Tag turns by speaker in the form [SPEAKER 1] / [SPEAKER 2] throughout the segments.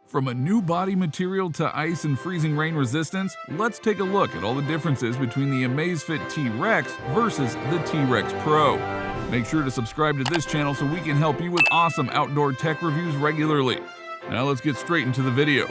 [SPEAKER 1] From a new body material to ice and freezing rain resistance, let's take a look at all the differences between the Amazfit T Rex versus the T Rex Pro. Make sure to subscribe to this channel so we can help you with awesome outdoor tech reviews regularly. Now let's get straight into the video.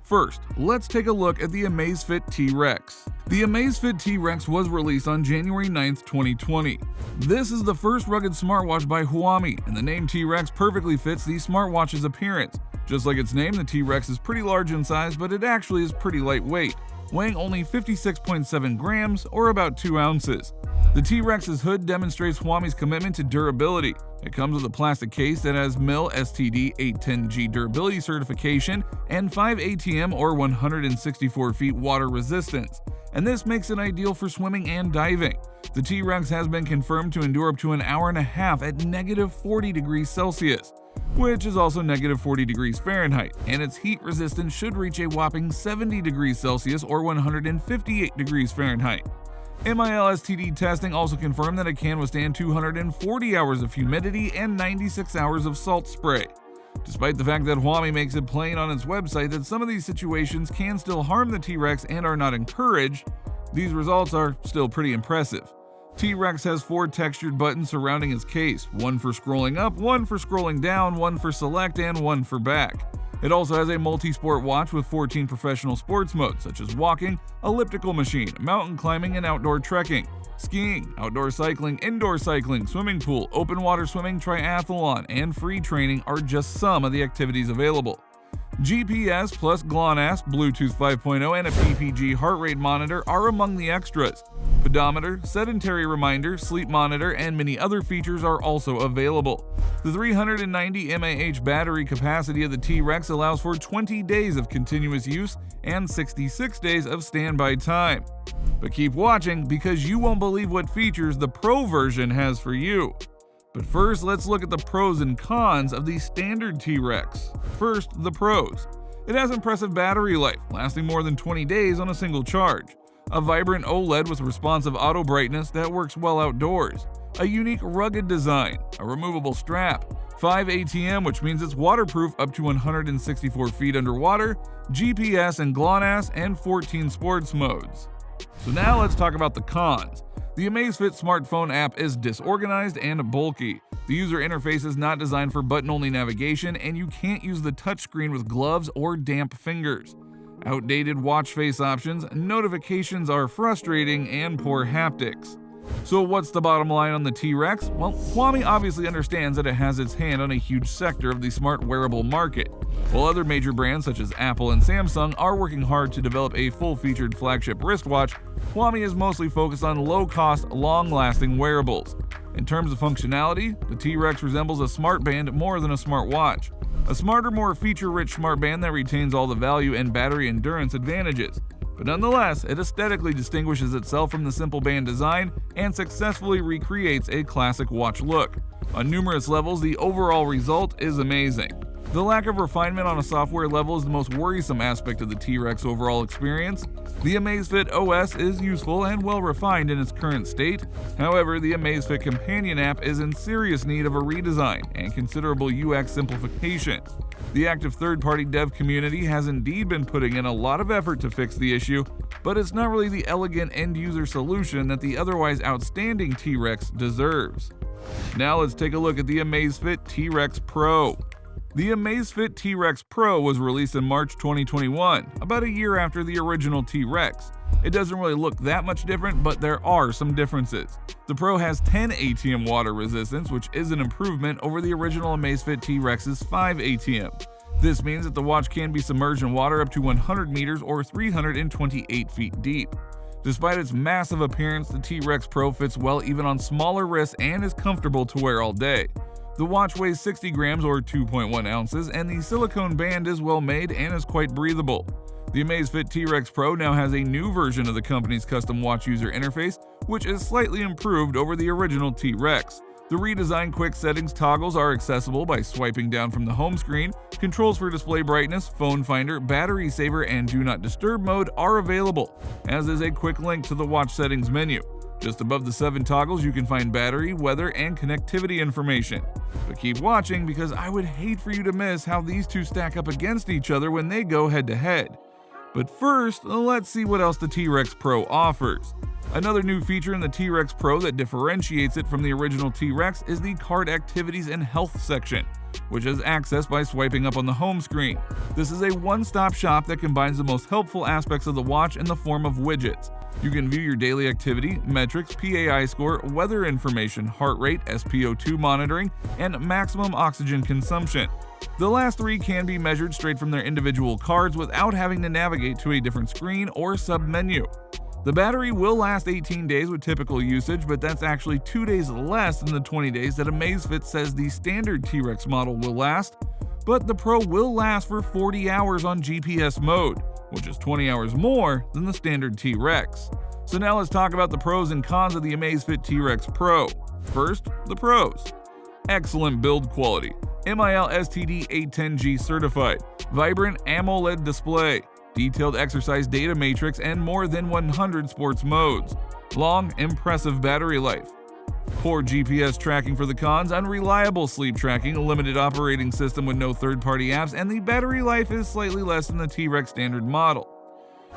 [SPEAKER 1] First, let's take a look at the Amazfit T Rex. The Amazfit T Rex was released on January 9th, 2020. This is the first rugged smartwatch by Huami, and the name T Rex perfectly fits the smartwatch's appearance. Just like its name, the T Rex is pretty large in size, but it actually is pretty lightweight, weighing only 56.7 grams or about 2 ounces. The T Rex's hood demonstrates Huami's commitment to durability. It comes with a plastic case that has MIL STD 810G durability certification and 5 ATM or 164 feet water resistance, and this makes it ideal for swimming and diving. The T Rex has been confirmed to endure up to an hour and a half at negative 40 degrees Celsius, which is also negative 40 degrees Fahrenheit, and its heat resistance should reach a whopping 70 degrees Celsius or 158 degrees Fahrenheit. MIL-STD testing also confirmed that it can withstand 240 hours of humidity and 96 hours of salt spray. Despite the fact that Huami makes it plain on its website that some of these situations can still harm the T Rex and are not encouraged, these results are still pretty impressive. T Rex has 4 textured buttons surrounding its case, one for scrolling up, one for scrolling down, one for select, and one for back. It also has a multi-sport watch with 14 professional sports modes such as walking, elliptical machine, mountain climbing and outdoor trekking, skiing, outdoor cycling, indoor cycling, swimming pool, open water swimming, triathlon, and free training are just some of the activities available. GPS plus GLONASS, Bluetooth 5.0, and a PPG heart rate monitor are among the extras. Pedometer, sedentary reminder, sleep monitor, and many other features are also available. The 390 mAh battery capacity of the T Rex allows for 20 days of continuous use and 66 days of standby time. But keep watching because you won't believe what features the Pro version has for you. But first, let's look at the pros and cons of the standard T Rex. First, the pros. It has impressive battery life, lasting more than 20 days on a single charge. A vibrant OLED with responsive auto brightness that works well outdoors. A unique rugged design. A removable strap. 5 ATM, which means it's waterproof up to 164 feet underwater. GPS and GLONASS, and 14 sports modes. So now let's talk about the cons. The Amazfit smartphone app is disorganized and bulky. The user interface is not designed for button-only navigation, and you can't use the touchscreen with gloves or damp fingers. Outdated watch face options, notifications are frustrating, and poor haptics. So what's the bottom line on the T Rex? Well, Huami obviously understands that it has its hand on a huge sector of the smart wearable market. While other major brands such as Apple and Samsung are working hard to develop a full-featured flagship wristwatch, Huami is mostly focused on low-cost, long-lasting wearables. In terms of functionality, the T Rex resembles a smart band more than a smartwatch. A smarter, more feature-rich smart band that retains all the value and battery endurance advantages. But nonetheless, it aesthetically distinguishes itself from the simple band design and successfully recreates a classic watch look. On numerous levels, the overall result is amazing. The lack of refinement on a software level is the most worrisome aspect of the T Rex overall experience. The Amazfit OS is useful and well refined in its current state. However, the Amazfit companion app is in serious need of a redesign and considerable UX simplification. The active third-party dev community has indeed been putting in a lot of effort to fix the issue, but it's not really the elegant end-user solution that the otherwise outstanding T Rex deserves. Now let's take a look at the Amazfit T Rex Pro. The Amazfit T Rex Pro was released in March 2021, about a year after the original T Rex. It doesn't really look that much different, but there are some differences. The Pro has 10 ATM water resistance, which is an improvement over the original Amazfit T Rex's 5 ATM. This means that the watch can be submerged in water up to 100 meters or 328 feet deep. Despite its massive appearance, the T Rex Pro fits well even on smaller wrists and is comfortable to wear all day. The watch weighs 60 grams or 2.1 ounces, and the silicone band is well made and is quite breathable. The Amazfit T Rex Pro now has a new version of the company's custom watch user interface, which is slightly improved over the original T Rex. The redesigned quick settings toggles are accessible by swiping down from the home screen. Controls for display brightness, phone finder, battery saver, and do not disturb mode are available, as is a quick link to the watch settings menu. Just above the 7 toggles, you can find battery, weather, and connectivity information. But keep watching because I would hate for you to miss how these two stack up against each other when they go head to head. But first, let's see what else the T Rex Pro offers. Another new feature in the T Rex Pro that differentiates it from the original T Rex is the Card Activities and Health section, which is accessed by swiping up on the home screen. This is a one-stop shop that combines the most helpful aspects of the watch in the form of widgets. You can view your daily activity, metrics, PAI score, weather information, heart rate, SpO2 monitoring, and maximum oxygen consumption. The last 3 can be measured straight from their individual cards without having to navigate to a different screen or sub-menu. The battery will last 18 days with typical usage, but that's actually 2 days less than the 20 days that Amazfit says the standard T Rex model will last, but the Pro will last for 40 hours on GPS mode, which is 20 hours more than the standard T Rex. So now let's talk about the pros and cons of the Amazfit T Rex Pro. First, the pros. Excellent build quality. MIL STD 810G certified. Vibrant AMOLED display. Detailed exercise data matrix and more than 100 sports modes. Long, impressive battery life. Poor GPS tracking for the cons, unreliable sleep tracking, a limited operating system with no third-party apps, and the battery life is slightly less than the T Rex standard model.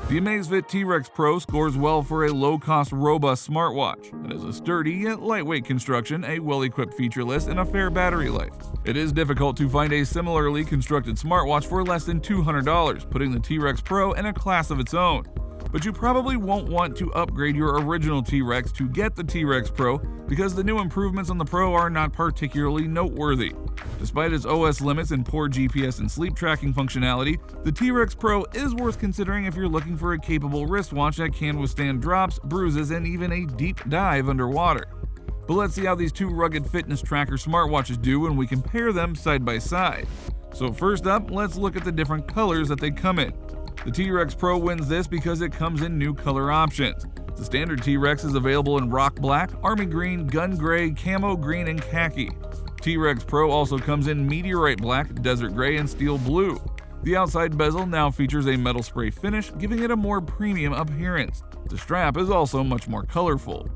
[SPEAKER 1] The Amazfit T Rex Pro scores well for a low-cost, robust smartwatch. It has a sturdy yet lightweight construction, a well-equipped feature list, and a fair battery life. It is difficult to find a similarly constructed smartwatch for less than $200, putting the T Rex Pro in a class of its own. But you probably won't want to upgrade your original T Rex to get the T Rex Pro because the new improvements on the Pro are not particularly noteworthy. Despite its OS limits and poor GPS and sleep tracking functionality, the T Rex Pro is worth considering if you're looking for a capable wristwatch that can withstand drops, bruises, and even a deep dive underwater. But let's see how these two rugged fitness tracker smartwatches do when we compare them side by side. So first up, let's look at the different colors that they come in. The T Rex Pro wins this because it comes in new color options. The standard T Rex is available in rock black, army green, gun gray, camo green, and khaki. T Rex Pro also comes in meteorite black, desert gray, and steel blue. The outside bezel now features a metal spray finish, giving it a more premium appearance. The strap is also much more colorful.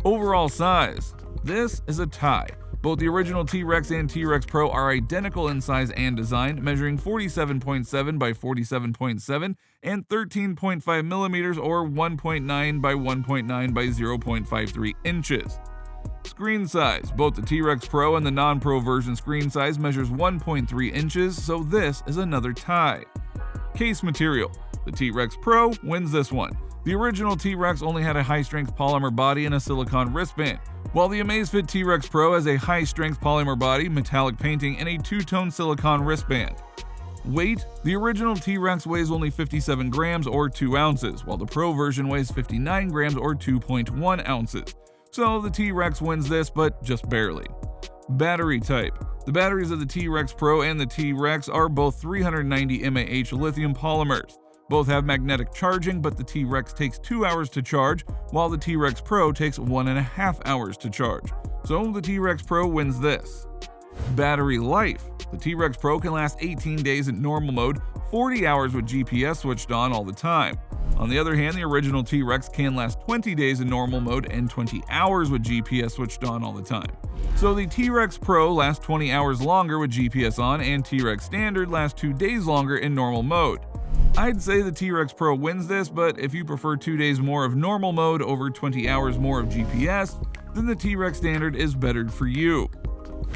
[SPEAKER 1] Overall size. This is a tie. Both the original T Rex and T Rex Pro are identical in size and design, measuring 47.7 by 47.7 and 13.5 millimeters or 1.9 by 1.9 by 0.53 inches. Screen size. Both the T Rex Pro and the non-Pro version screen size measures 1.3 inches, so this is another tie. Case material. The T Rex Pro wins this one. The original T Rex only had a high-strength polymer body and a silicone wristband, while the Amazfit T Rex Pro has a high-strength polymer body, metallic painting, and a two-tone silicone wristband. Weight. The original T Rex weighs only 57 grams or 2 ounces, while the Pro version weighs 59 grams or 2.1 ounces. So the T Rex wins this, but just barely. Battery type. The batteries of the T Rex Pro and the T Rex are both 390 mAh lithium polymers. Both have magnetic charging, but the T Rex takes 2 hours to charge, while the T Rex Pro takes 1.5 hours to charge. So the T Rex Pro wins this. Battery life. The T Rex Pro can last 18 days in normal mode, 40 hours with GPS switched on all the time. On the other hand, the original T Rex can last 20 days in normal mode and 20 hours with GPS switched on all the time. So the T Rex Pro lasts 20 hours longer with GPS on, and T Rex Standard lasts 2 days longer in normal mode. I'd say the T Rex Pro wins this, but if you prefer 2 days more of normal mode over 20 hours more of GPS, then the T Rex Standard is better for you.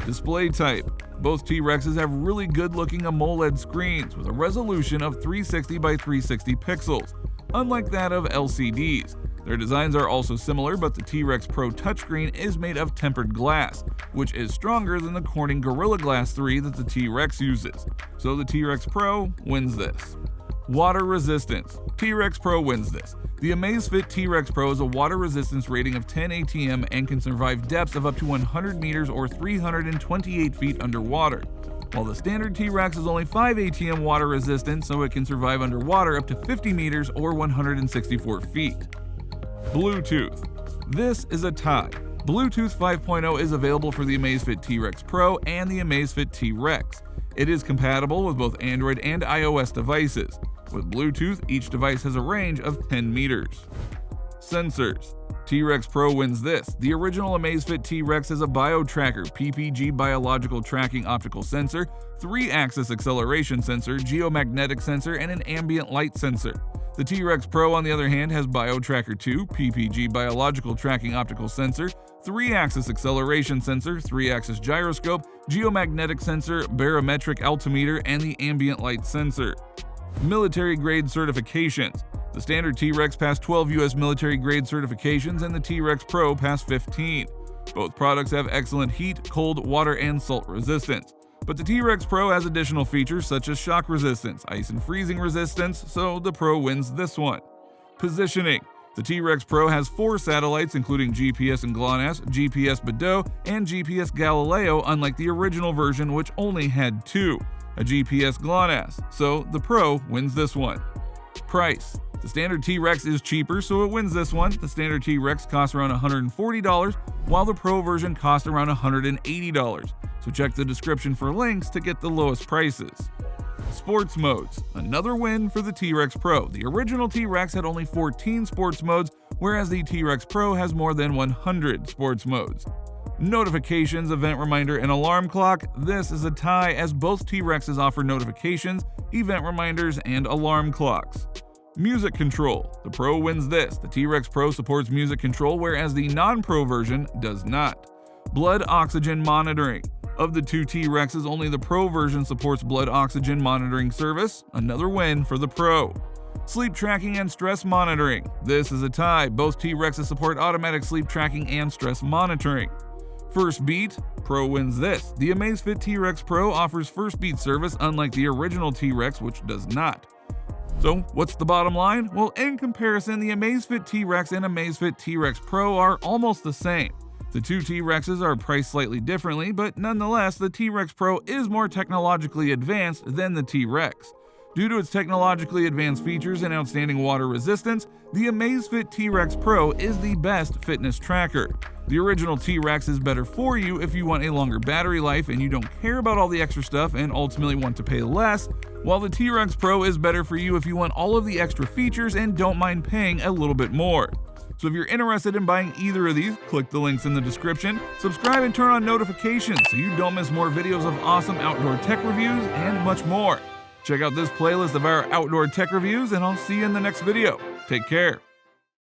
[SPEAKER 1] Display type. Both T Rexes have really good looking AMOLED screens with a resolution of 360 by 360 pixels, unlike that of LCDs. Their designs are also similar, but the T Rex Pro touchscreen is made of tempered glass, which is stronger than the Corning Gorilla Glass 3 that the T Rex uses. So the T Rex Pro wins this. Water resistance. T Rex Pro wins this. The Amazfit T Rex Pro has a water resistance rating of 10 ATM and can survive depths of up to 100 meters or 328 feet underwater, while the standard T Rex is only 5 ATM water resistant, so it can survive underwater up to 50 meters or 164 feet. Bluetooth. This is a tie. Bluetooth 5.0 is available for the Amazfit T Rex Pro and the Amazfit T Rex. It is compatible with both Android and iOS devices. With Bluetooth, each device has a range of 10 meters. Sensors. T Rex Pro wins this. The original Amazfit T Rex is a bio-tracker, PPG biological tracking optical sensor, 3-axis acceleration sensor, geomagnetic sensor, and an ambient light sensor. The T Rex Pro, on the other hand, has BioTracker 2, PPG biological tracking optical sensor, 3-axis acceleration sensor, 3-axis gyroscope, geomagnetic sensor, barometric altimeter, and the ambient light sensor. Military-grade certifications. The standard T Rex passed 12 US military-grade certifications and the T Rex Pro passed 15. Both products have excellent heat, cold, water, and salt resistance. But the T Rex Pro has additional features such as shock resistance, ice and freezing resistance, so the Pro wins this one. Positioning. The T Rex Pro has 4 satellites including GPS and GLONASS, GPS Beidou, and GPS Galileo, unlike the original version which only had 2, a GPS GLONASS, so the Pro wins this one. Price. The standard T Rex is cheaper, so it wins this one. The standard T Rex costs around $140, while the Pro version costs around $180. So check the description for links to get the lowest prices. Sports modes. Another win for the T Rex Pro. The original T Rex had only 14 sports modes, whereas the T Rex Pro has more than 100 sports modes. Notifications, event reminder, and alarm clock. This is a tie as both T Rexes offer notifications, event reminders, and alarm clocks. Music control. The Pro wins this. The T Rex Pro supports music control, whereas the non-Pro version does not. Blood oxygen monitoring. Of the 2 T Rexes, only the Pro version supports blood oxygen monitoring service. Another win for the Pro. Sleep tracking and stress monitoring. This is a tie. Both T Rexes support automatic sleep tracking and stress monitoring. First beat. Pro wins this. The Amazfit T Rex Pro offers first beat service, unlike the original T Rex, which does not. So, what's the bottom line? Well, in comparison, the Amazfit T Rex and Amazfit T Rex Pro are almost the same. The 2 T Rexes are priced slightly differently, but nonetheless, the T Rex Pro is more technologically advanced than the T Rex. Due to its technologically advanced features and outstanding water resistance, the Amazfit T Rex Pro is the best fitness tracker. The original T Rex is better for you if you want a longer battery life and you don't care about all the extra stuff and ultimately want to pay less, while the T Rex Pro is better for you if you want all of the extra features and don't mind paying a little bit more. So if you're interested in buying either of these, click the links in the description, subscribe and turn on notifications so you don't miss more videos of awesome outdoor tech reviews and much more. Check out this playlist of our outdoor tech reviews and I'll see you in the next video. Take care.